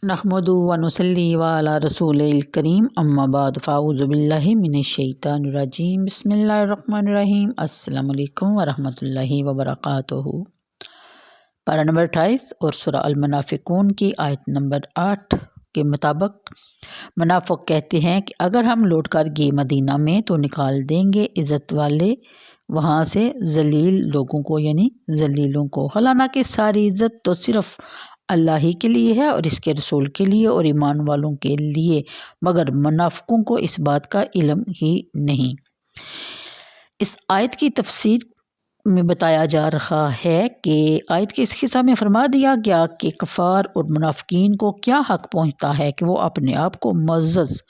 नहमदु व नुसल्ली अला रसूलिल करीम अम्मा बाद फ़ाऊज़ु बिल्लाहि मिनश शैतानिर रजीम बिस्मिल्लाहिर रहमानिर रहीम अस्सलामु अलैकुम व रहमतुल्लाहि व बरकातुहू। पारा नंबर 28 और सूरा अल मुनाफिकून की आयत नंबर 8 के मुताबिक मुनाफिक कहते हैं कि अगर हम लौट कर गए मदीना में तो निकाल देंगे इज़्ज़त वाले वहाँ से जलील लोगों को, यानी जलीलों को। हालांकि सारी इज़्ज़त तो सिर्फ़ अल्लाह ही के लिए है और इसके रसूल के लिए और ईमान वालों के लिए, मगर मुनाफिकों को इस बात का इल्म ही नहीं। इस आयत की तफसीर में बताया जा रहा है कि आयत के इस हिस्सा में फरमा दिया गया कि कफ़ार और मुनाफिकीन को क्या हक़ पहुँचता है कि वो अपने आप को मुअज़्ज़ज़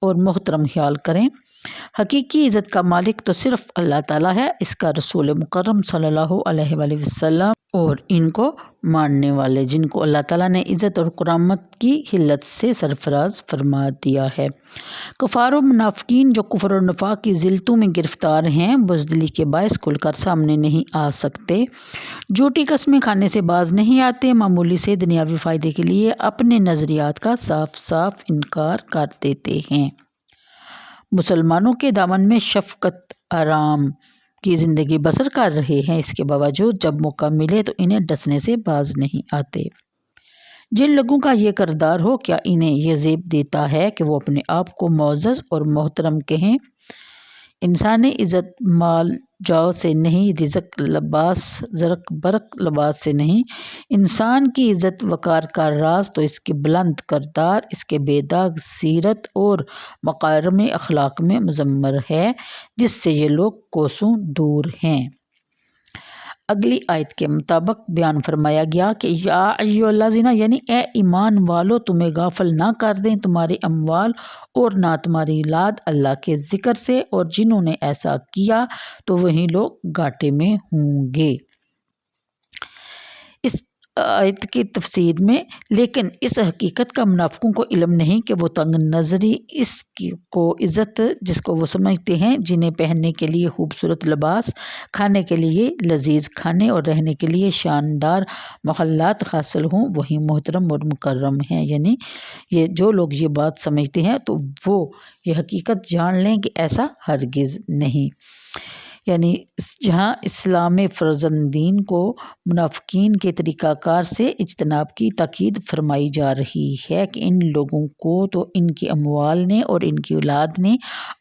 और मोहतरम ख्याल करें। हकीकी इज़्ज़त का मालिक तो सिर्फ़ अल्लाह ताला है, इसका रसूल मुकर्रम सल्लल्लाहु अलैहि वसल्लम और इनको मानने वाले जिनको अल्लाह ताला ने इज़्ज़त और करामत की हिल्लत से सरफराज फरमा दिया है। कुफ़ार और मुनाफिकीन जो कुफ्र और निफाक की ज़िल्तों में गिरफ़्तार हैं, बुज़दिली के बायस खुलकर सामने नहीं आ सकते, झूठी कस्में खाने से बाज नहीं आते, मामूली से दुनियावी फ़ायदे के लिए अपने नज़रियात का साफ साफ इनकार कर देते हैं। मुसलमानों के दामन में शफ़क़त आराम की ज़िंदगी बसर कर रहे हैं, इसके बावजूद जब मौका मिले तो इन्हें डसने से बाज नहीं आते। जिन लोगों का ये किरदार हो, क्या इन्हें ये ज़ेब देता है कि वो अपने आप को मुअज़्ज़ज़ और मोहतरम कहें। इंसानी इज़्ज़त माल जाव से नहीं, रिज़्क़ लिबास ज़रक बरक लिबास से नहीं। इंसान की इज़्ज़त वक़ार का राज तो इसके बुलंद करदार, इसके बेदाग सीरत और मकारिम अखलाक में मुज़म्मर है, जिससे ये लोग कोसों दूर हैं। अगली आयत के मुताबिक बयान फरमाया गया कि या अय्युहल्लज़ीना, यानी ए ईमान वालो, तुम्हें गाफिल ना कर दें तुम्हारे अम्वाल और ना तुम्हारी औलाद अल्लाह के ज़िक्र से, और जिन्होंने ऐसा किया तो वही लोग घाटे में होंगे। इस आयत की तफसीर में लेकिन इस हकीकत का मुनाफिकों को इल्म नहीं कि वो तंग नज़री इसको इज़्ज़त जिसको वो समझते हैं, जिन्हें पहनने के लिए खूबसूरत लिबास, खाने के लिए लजीज खाने और रहने के लिए शानदार महल्लात हासिल हों, वही मोहतरम और मुकर्रम हैं। यानी ये जो लोग ये बात समझते हैं तो वो ये हकीकत जान लें कि ऐसा हरगिज़ नहीं। यानी जहाँ इस्लाम फ़र्ज़ंदीन को मुनाफिकीन के तरीक़ाकार से इज्तनाब की ताकीद फरमाई जा रही है कि इन लोगों को तो इनकी अम्वाल ने और इनकी औलाद ने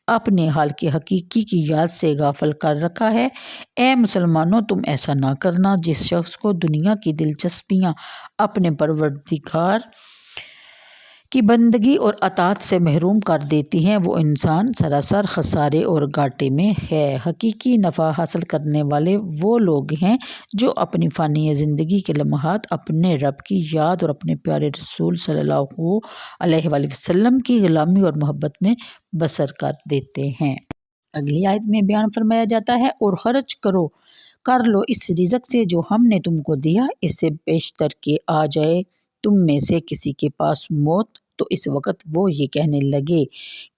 अपने हाल के हकीकी की याद से गाफिल कर रखा है। ए मुसलमानों, तुम ऐसा ना करना। जिस शख्स को दुनिया की दिलचस्पियाँ अपने परवरदिगार की बंदगी और अताअत से महरूम कर देती हैं, वो इंसान सरासर खसारे और घाटे में है। हकीकी नफ़ा हासिल करने वाले वो लोग हैं जो अपनी फ़ानी ज़िंदगी के लम्हात अपने रब की याद और अपने प्यारे रसूल सल्लल्लाहु अलैहि वसल्लम की ग़ुलामी और मोहब्बत में बसर कर देते हैं। अगली आयत में बयान फरमाया जाता है, और खर्च कर लो इस रिज़्क़ से जो हमने तुमको दिया, इससे बेशतर के आ जाए तुम में से किसी के पास मौत, तो इस वक़्त वो ये कहने लगे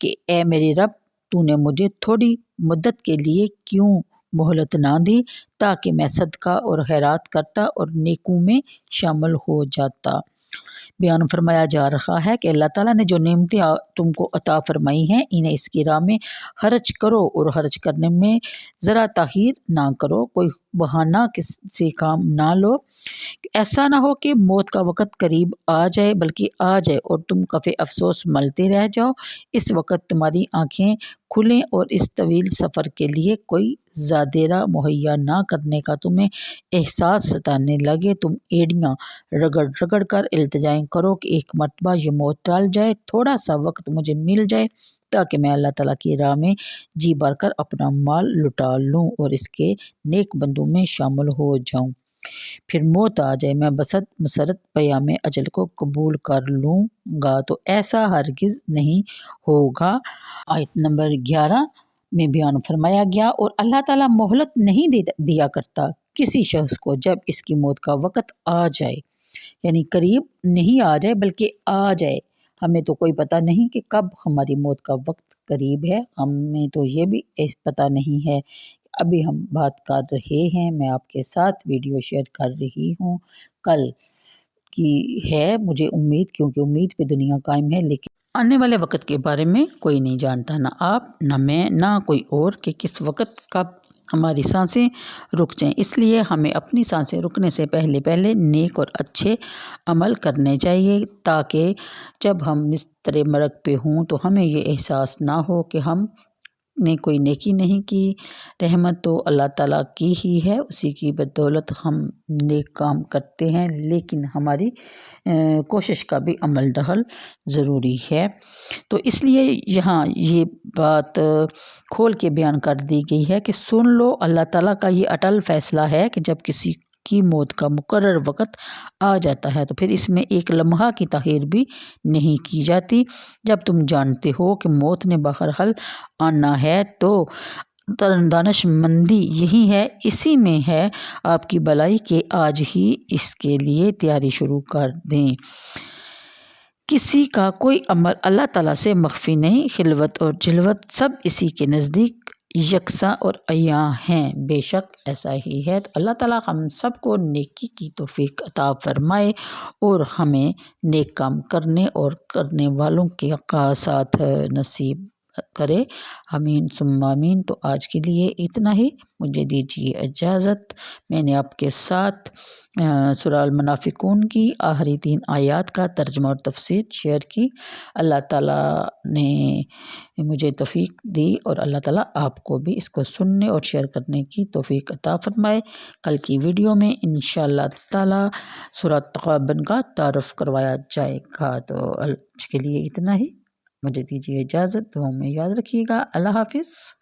कि ए मेरे रब, तूने मुझे थोड़ी मुद्दत के लिए क्यों मोहलत ना दी, ताकि मैं सदका और खैरात करता और नेकों में शामिल हो जाता। बयान फरमाया जा रहा है कि अल्लाह ताला ने जो नेमतें तुमको अता फरमाई हैं, इन्हें इसकी राह में खर्च करो और खर्च करने में ज़रा ताख़ीर ना करो, कोई बहाना किसी काम ना लो। ऐसा ना हो कि मौत का वक़्त करीब आ जाए, बल्कि आ जाए और तुम कफ़े अफ़सोस मलते रह जाओ। इस वक़्त तुम्हारी आँखें खुलें और इस तवील सफ़र के लिए कोई ज़ादेरा मुहैया ना करने का तुम्हें एहसास सताने लगे। तुम एड़ियाँ रगड़ रगड़ कर इल्तिजाएँ करो कि एक मरतबा ये मौत टाल जाए, थोड़ा सा वक्त मुझे मिल जाए, ताकि मैं अल्लाह ताला की राह में जी भर कर अपना माल लुटा लूँ और इसके नेक बंदों में शामिल हो जाऊँ। फिर मौत आ जाए, मैं बसत मसरत पयाम अजल को कबूल कर लूँगा, तो ऐसा हरगिज़ नहीं होगा। आयत नंबर 11 में बयान फरमाया गया, और अल्लाह ताला मोहलत नहीं दिया करता किसी शख्स को जब इसकी मौत का वक़्त आ जाए, यानी करीब नहीं आ जाए बल्कि आ जाए। हमें तो कोई पता नहीं कि कब हमारी मौत का वक्त करीब है, हमें तो ये भी पता नहीं है। अभी हम बात कर रहे हैं, मैं आपके साथ वीडियो शेयर कर रही हूँ, कल کی ہے مجھے امید، کیونکہ امید پہ دنیا قائم ہے، لیکن آنے والے وقت کے بارے میں کوئی نہیں جانتا، نہ آپ نہ میں نہ کوئی اور، کہ کس وقت کب ہماری سانسیں رک جائیں۔ اس لیے ہمیں اپنی سانسیں رکنے سے پہلے نیک اور اچھے عمل کرنے چاہیے، تاکہ جب ہم بستر مرگ پہ ہوں تو ہمیں یہ احساس نہ ہو کہ ہم نے کوئی نیکی نہیں کی۔ رحمت تو اللہ تعالیٰ کی ہی ہے، اسی کی بدولت ہم نیک کام کرتے ہیں، لیکن ہماری کوشش کا بھی عمل دخل ضروری ہے۔ تو اس لیے یہاں یہ بات کھول کے بیان کر دی گئی ہے کہ سن لو، اللہ تعالیٰ کا یہ اٹل فیصلہ ہے کہ جب کسی کی موت کا مقرر وقت آ جاتا ہے تو پھر اس میں ایک لمحہ کی تاخیر بھی نہیں کی جاتی۔ جب تم جانتے ہو کہ موت نے بہرحال آنا ہے تو دانش مندی یہی ہے، اسی میں ہے آپ کی بھلائی، کہ آج ہی اس کے لیے تیاری شروع کر دیں۔ کسی کا کوئی عمل اللہ تعالیٰ سے مخفی نہیں، خلوت اور جلوت سب اسی کے نزدیک یکساں اور عیاں ہیں، بے شک ایسا ہی ہے۔ تو اللہ تعالیٰ ہم سب کو نیکی کی توفیق عطا فرمائے اور ہمیں نیک کام کرنے اور کرنے والوں کے کا ساتھ نصیب کرے، آمین ثم آمین۔ تو آج کے لیے اتنا ہی، مجھے دیجیے اجازت۔ میں نے آپ کے ساتھ سورہ المنافقون کی آخری 3 آیات کا ترجمہ اور تفسیر شیئر کی۔ اللہ تعالیٰ نے مجھے توفیق دی اور اللہ تعالیٰ آپ کو بھی اس کو سننے اور شیئر کرنے کی توفیق عطا فرمائے۔ کل کی ویڈیو میں انشاءاللہ تعالیٰ سورہ تغابن کا تعارف کروایا جائے گا۔ تو آج کے لیے اتنا ہی، مجھے دیجیے اجازت، دعاؤں میں یاد رکھیے گا۔ اللہ حافظ۔